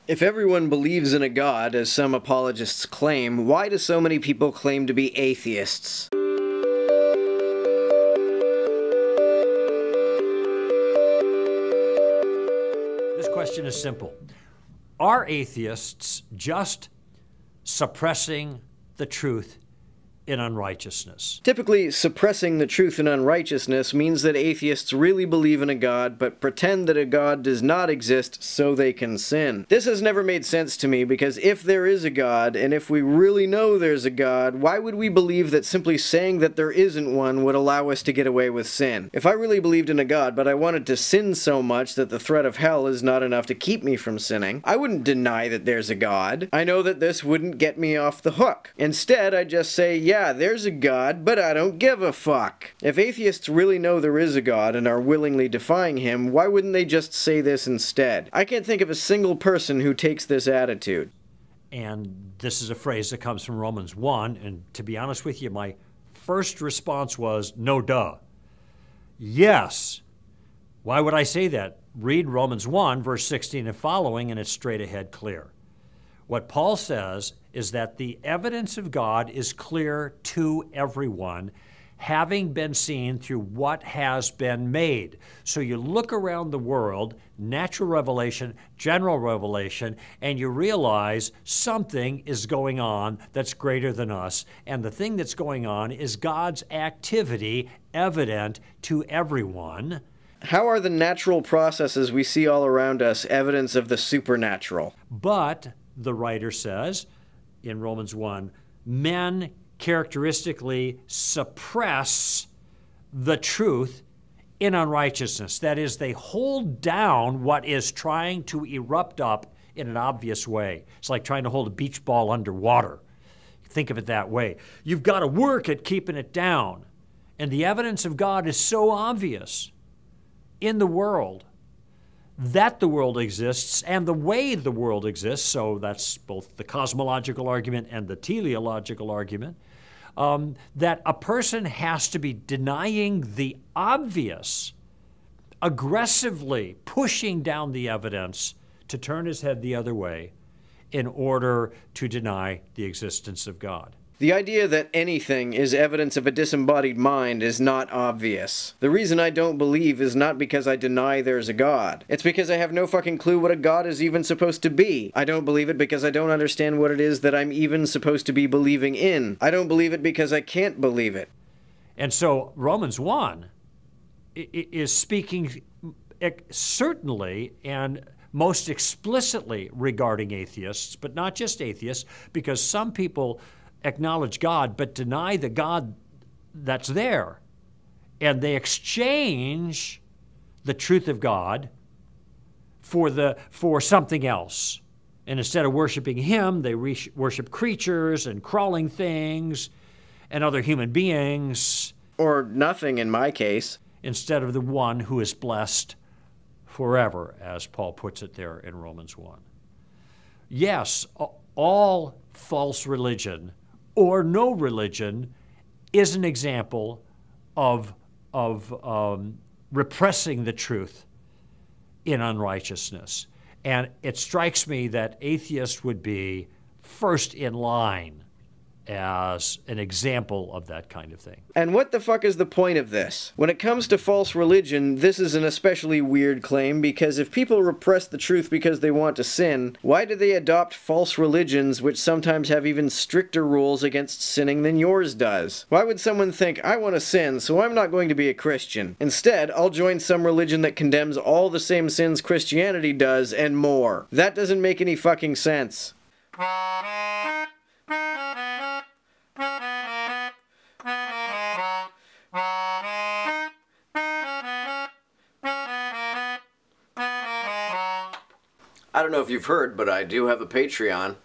If everyone believes in a god, as some apologists claim, why do so many people claim to be atheists? This question is simple. Are atheists just suppressing the truth in unrighteousness? Typically, suppressing the truth in unrighteousness means that atheists really believe in a god, but pretend that a god does not exist so they can sin. This has never made sense to me, because if there is a god, and if we really know there's a god, why would we believe that simply saying that there isn't one would allow us to get away with sin? If I really believed in a god, but I wanted to sin so much that the threat of hell is not enough to keep me from sinning, I wouldn't deny that there's a god. I know that this wouldn't get me off the hook. Instead, I'd just say, yeah, there's a god, but I don't give a fuck. If atheists really know there is a god and are willingly defying him, why wouldn't they just say this instead? I can't think of a single person who takes this attitude. And this is a phrase that comes from Romans 1, and to be honest with you, my first response was, no duh. Yes. Why would I say that? Read Romans 1, verse 16 and following, and it's straight ahead clear. What Paul says is that the evidence of God is clear to everyone, having been seen through what has been made. So you look around the world, natural revelation, general revelation, and you realize something is going on that's greater than us. And the thing that's going on is God's activity evident to everyone. How are the natural processes we see all around us evidence of the supernatural? But the writer says in Romans 1, men characteristically suppress the truth in unrighteousness. That is, they hold down what is trying to erupt up in an obvious way. It's like trying to hold a beach ball underwater. Think of it that way. You've got to work at keeping it down. And the evidence of God is so obvious in the world that the world exists and the way the world exists, so that's both the cosmological argument and the teleological argument, that a person has to be denying the obvious, aggressively pushing down the evidence to turn his head the other way in order to deny the existence of God. The idea that anything is evidence of a disembodied mind is not obvious. The reason I don't believe is not because I deny there's a God. It's because I have no fucking clue what a God is even supposed to be. I don't believe it because I don't understand what it is that I'm even supposed to be believing in. I don't believe it because I can't believe it. And so Romans 1 is speaking certainly and most explicitly regarding atheists, but not just atheists, because some people acknowledge God, but deny the God that's there. And they exchange the truth of God for something else. And instead of worshiping Him, they worship creatures and crawling things and other human beings. Or nothing in my case. Instead of the one who is blessed forever, as Paul puts it there in Romans 1. Yes, all false religion or no religion is an example of repressing the truth in unrighteousness. And it strikes me that atheists would be first in line as an example of that kind of thing. And what the fuck is the point of this? When it comes to false religion, this is an especially weird claim, because if people repress the truth because they want to sin, why do they adopt false religions which sometimes have even stricter rules against sinning than yours does? Why would someone think, I want to sin, so I'm not going to be a Christian. Instead, I'll join some religion that condemns all the same sins Christianity does and more. That doesn't make any fucking sense. I don't know if you've heard, but I do have a Patreon.